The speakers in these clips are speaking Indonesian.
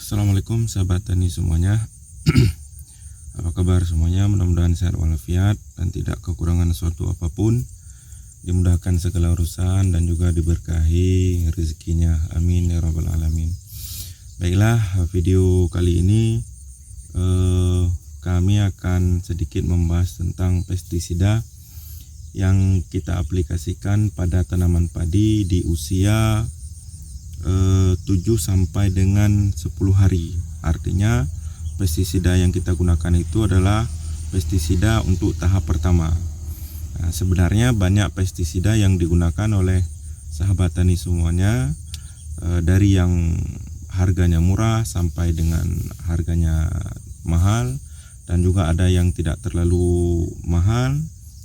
Assalamualaikum sahabat tani semuanya. Apa kabar semuanya? Mudah-mudahan sehat walafiat dan tidak kekurangan suatu apapun. Dimudahkan segala urusan dan juga diberkahi rezekinya. Amin ya rabbal alamin. Baiklah, video kali ini kami akan sedikit membahas tentang pestisida yang kita aplikasikan pada tanaman padi di usia 7 sampai dengan 10 hari. Artinya pestisida yang kita gunakan itu adalah pestisida untuk tahap pertama. Nah, sebenarnya banyak pestisida yang digunakan oleh sahabat tani semuanya, dari yang harganya murah sampai dengan harganya mahal, dan juga ada yang tidak terlalu mahal,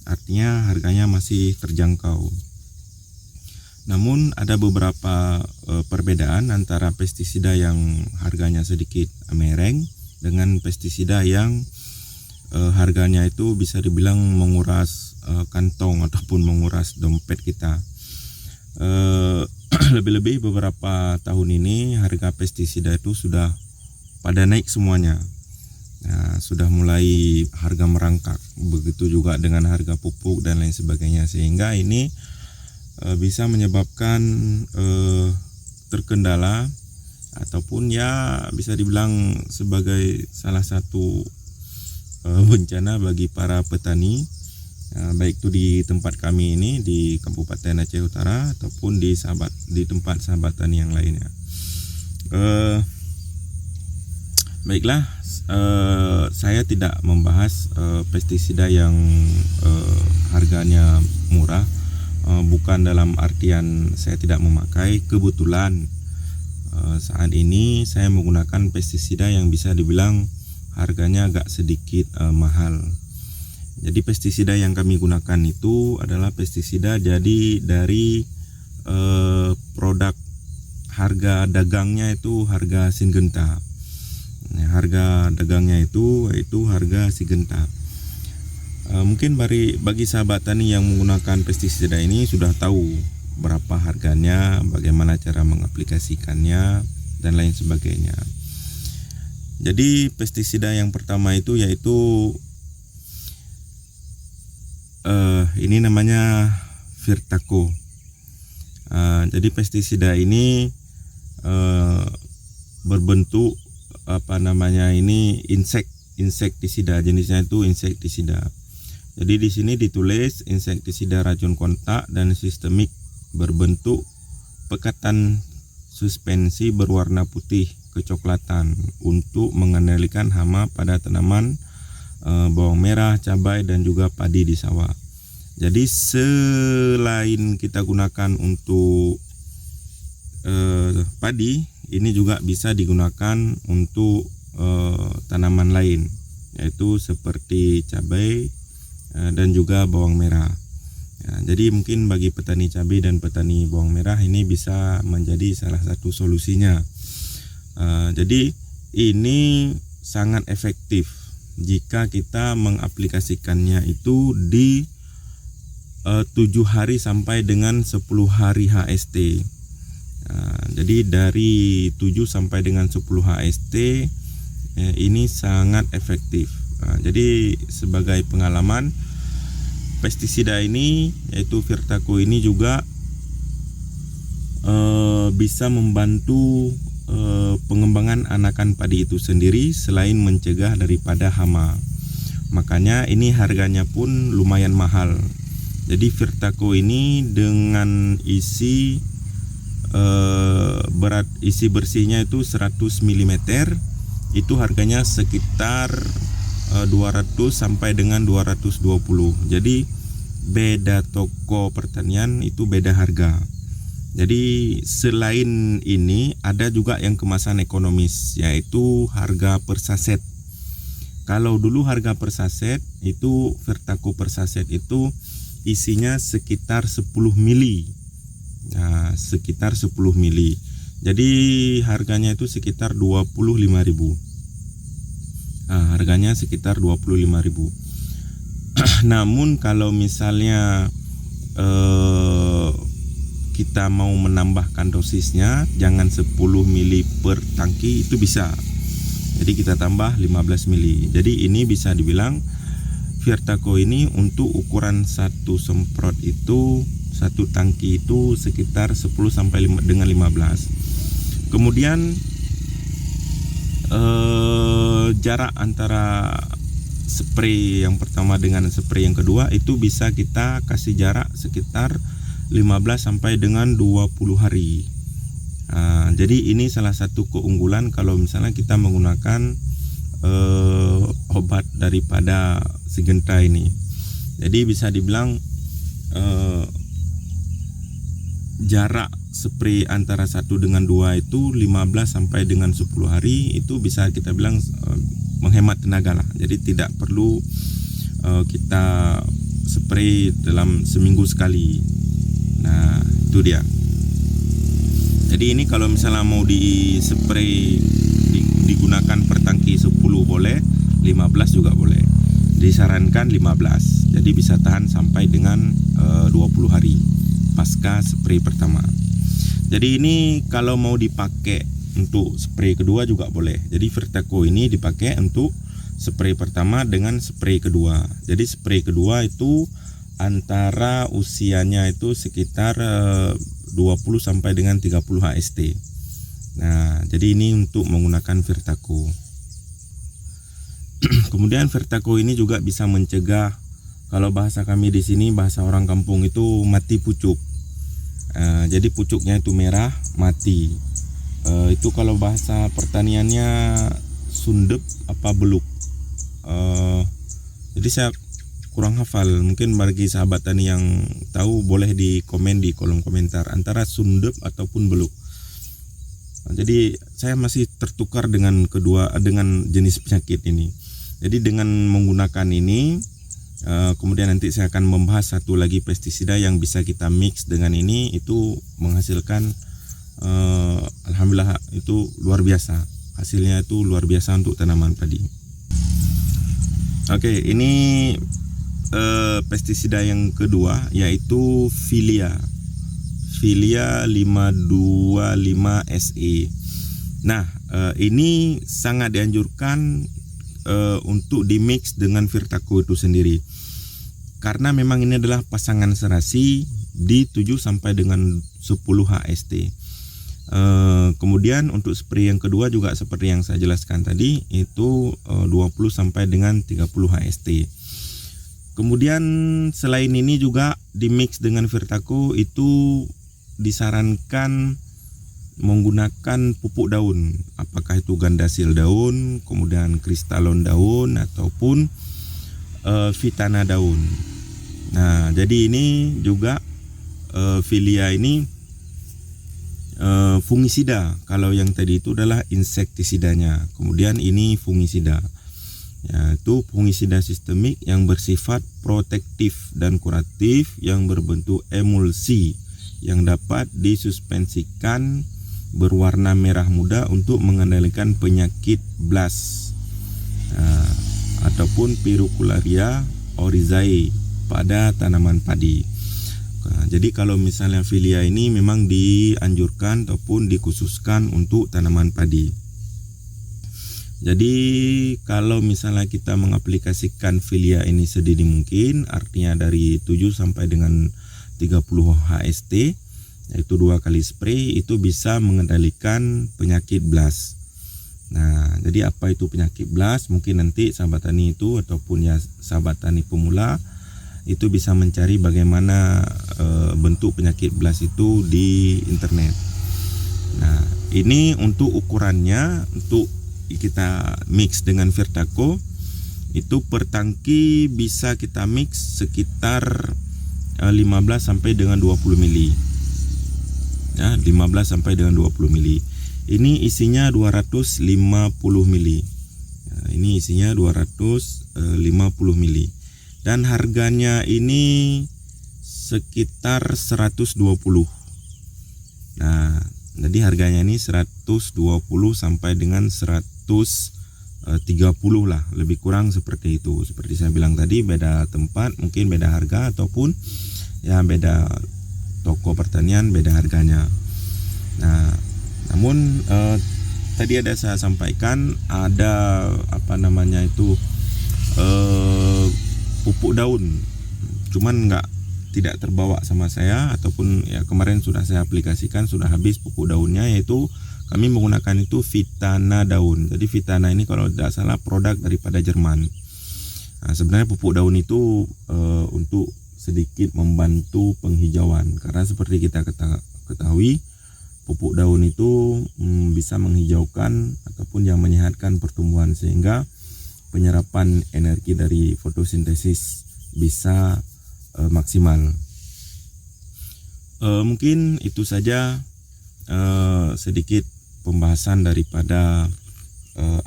artinya harganya masih terjangkau. Namun ada beberapa perbedaan antara pestisida yang harganya sedikit mereng dengan pestisida yang harganya itu bisa dibilang menguras kantong ataupun menguras dompet kita. Lebih-lebih beberapa tahun ini harga pestisida itu sudah pada naik semuanya. Nah, sudah mulai harga merangkak. Begitu juga dengan harga pupuk dan lain sebagainya, sehingga ini bisa menyebabkan terkendala ataupun ya bisa dibilang sebagai salah satu bencana bagi para petani, baik itu di tempat kami ini di Kabupaten Aceh Utara ataupun di tempat sahabat tani yang lainnya. Baiklah, saya tidak membahas pestisida yang harganya murah. Bukan dalam artian saya tidak memakai. Kebetulan saat ini saya menggunakan pestisida yang bisa dibilang harganya agak sedikit mahal. Jadi pestisida yang kami gunakan itu adalah pestisida jadi dari produk harga dagangnya itu harga Syngenta. Nah, harga dagangnya itu yaitu harga Syngenta. Mungkin bagi sahabat tani yang menggunakan pestisida ini sudah tahu berapa harganya, bagaimana cara mengaplikasikannya, dan lain sebagainya. Jadi pestisida yang pertama itu yaitu ini namanya Virtaco. Jadi pestisida ini berbentuk insektisida, jenisnya itu insektisida. Jadi di sini ditulis insektisida racun kontak dan sistemik berbentuk pekatan suspensi berwarna putih kecoklatan untuk mengendalikan hama pada tanaman bawang merah, cabai, dan juga padi di sawah. Jadi selain kita gunakan untuk padi, ini juga bisa digunakan untuk tanaman lain, yaitu seperti cabai dan juga bawang merah. Ya, jadi mungkin bagi petani cabai dan petani bawang merah ini bisa menjadi salah satu solusinya. Jadi ini sangat efektif jika kita mengaplikasikannya itu di 7 hari sampai dengan 10 hari HST. Jadi dari 7 sampai dengan 10 HST ini sangat efektif. Jadi sebagai pengalaman, pestisida ini yaitu Virtaco ini juga bisa membantu pengembangan anakan padi itu sendiri selain mencegah daripada hama. Makanya ini harganya pun lumayan mahal. Jadi Virtaco ini dengan isi bersihnya itu 100 mm, itu harganya sekitar 200 sampai dengan 220. Jadi beda toko pertanian itu beda harga. Jadi selain ini ada juga yang kemasan ekonomis, yaitu harga per saset. Kalau dulu harga per saset itu Virtaco per saset itu isinya sekitar 10 mili. Nah, sekitar 10 mili. Jadi harganya itu sekitar 25.000. Harganya sekitar 25.000. Namun kalau misalnya kita mau menambahkan dosisnya, jangan 10 mili per tangki, itu bisa. Jadi kita tambah 15 mili. Jadi ini bisa dibilang Virtaco ini untuk ukuran satu semprot itu, satu tangki itu sekitar 10 sampai dengan 15. Kemudian jarak antara spray yang pertama dengan spray yang kedua itu bisa kita kasih jarak sekitar 15 sampai dengan 20 hari. Jadi ini salah satu keunggulan kalau misalnya kita menggunakan obat daripada Syngenta ini. Jadi bisa dibilang jarak spray antara 1 dengan 2 itu 15 sampai dengan 10 hari itu bisa kita bilang menghemat tenaga lah. Jadi tidak perlu kita spray dalam seminggu sekali. Nah, itu dia. Jadi ini kalau misalnya mau di spray digunakan per tangki 10 boleh, 15 juga boleh. Disarankan 15. Jadi bisa tahan sampai dengan 20 hari pasca spray pertama. Jadi ini kalau mau dipakai untuk spray kedua juga boleh. Jadi Virtaco ini dipakai untuk spray pertama dengan spray kedua. Jadi spray kedua itu antara usianya itu sekitar 20 sampai dengan 30 HST. Nah, jadi ini untuk menggunakan Virtaco. Kemudian Virtaco ini juga bisa mencegah, kalau bahasa kami di sini, bahasa orang kampung itu mati pucuk. Jadi pucuknya itu merah, mati. Itu kalau bahasa pertaniannya sundep apa beluk. Jadi saya kurang hafal. Mungkin bagi sahabat tani yang tahu boleh di komen di kolom komentar antara sundep ataupun beluk. Jadi saya masih tertukar dengan jenis penyakit ini. Jadi dengan menggunakan ini, kemudian nanti saya akan membahas satu lagi pestisida yang bisa kita mix dengan ini, itu menghasilkan alhamdulillah itu luar biasa. Hasilnya itu luar biasa untuk tanaman padi. Oke, ini pestisida yang kedua yaitu Filia 525 SE. Nah, ini sangat dianjurkan untuk dimix dengan Virtaco itu sendiri, karena memang ini adalah pasangan serasi di 7 sampai dengan 10 HST. Kemudian untuk spray yang kedua juga seperti yang saya jelaskan tadi, itu 20 sampai dengan 30 HST. Kemudian selain ini juga dimix dengan Virtaco itu disarankan menggunakan pupuk daun, apakah itu gandasil daun, kemudian kristalon daun, ataupun vitana daun. Nah, jadi ini juga Filia ini fungisida. Kalau yang tadi itu adalah insektisidanya, kemudian ini fungisida. Yaitu fungisida sistemik yang bersifat protektif dan kuratif yang berbentuk emulsi yang dapat disuspensikan berwarna merah muda untuk mengendalikan penyakit blast ataupun Pyrrhocularia oryzae pada tanaman padi. Jadi kalau misalnya Filia ini memang dianjurkan ataupun dikhususkan untuk tanaman padi. Jadi kalau misalnya kita mengaplikasikan Filia ini sedini mungkin, artinya dari 7 sampai dengan 30 HST, yaitu 2 kali spray, itu bisa mengendalikan penyakit blast. Nah, jadi apa itu penyakit blast? Mungkin nanti sahabat tani itu ataupun ya sahabat tani pemula itu bisa mencari bagaimana bentuk penyakit blast itu di internet. Nah, ini untuk ukurannya, untuk kita mix dengan Virtaco itu per tangki bisa kita mix sekitar 15 sampai dengan 20 mili. Ya, 15 sampai dengan 20 mili. Ini isinya 250 mili. Ya, ini isinya 250 mili. Dan harganya ini sekitar 120. Nah, jadi harganya ini 120 sampai dengan 130 lah, lebih kurang seperti itu. Seperti saya bilang tadi, beda tempat, mungkin beda harga ataupun ya beda toko pertanian beda harganya. Nah, namun tadi ada saya sampaikan ada pupuk daun, cuman tidak terbawa sama saya, ataupun ya kemarin sudah saya aplikasikan, sudah habis pupuk daunnya, yaitu kami menggunakan itu Vitana daun. Jadi Vitana ini kalau tidak salah produk daripada Jerman. Nah, sebenarnya pupuk daun itu untuk sedikit membantu penghijauan, karena seperti kita ketahui pupuk daun itu bisa menghijaukan ataupun yang menyehatkan pertumbuhan, sehingga penyerapan energi dari fotosintesis bisa maksimal. Mungkin itu saja sedikit pembahasan daripada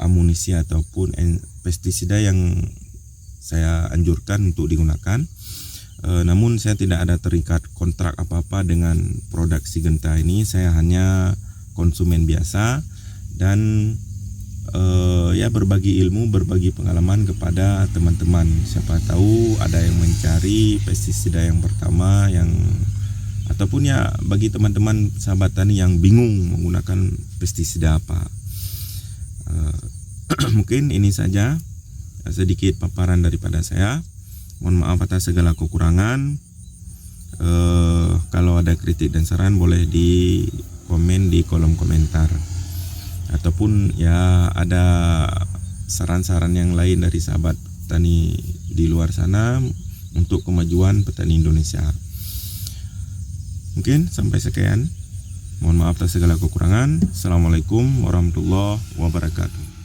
amunisi ataupun pestisida yang saya anjurkan untuk digunakan. Namun saya tidak ada terikat kontrak apa-apa dengan produk Syngenta ini. Saya hanya konsumen biasa dan ya berbagi ilmu, berbagi pengalaman kepada teman-teman. Siapa tahu ada yang mencari pestisida yang pertama, ataupun ya bagi teman-teman sahabat tani yang bingung menggunakan pestisida apa. Mungkin ini saja sedikit paparan daripada saya. Mohon maaf atas segala kekurangan. Kalau ada kritik dan saran boleh di komen di kolom komentar, ataupun ya ada saran-saran yang lain dari sahabat tani di luar sana untuk kemajuan petani Indonesia. Mungkin sampai sekian. Mohon maaf atas segala kekurangan. Assalamualaikum warahmatullahi wabarakatuh.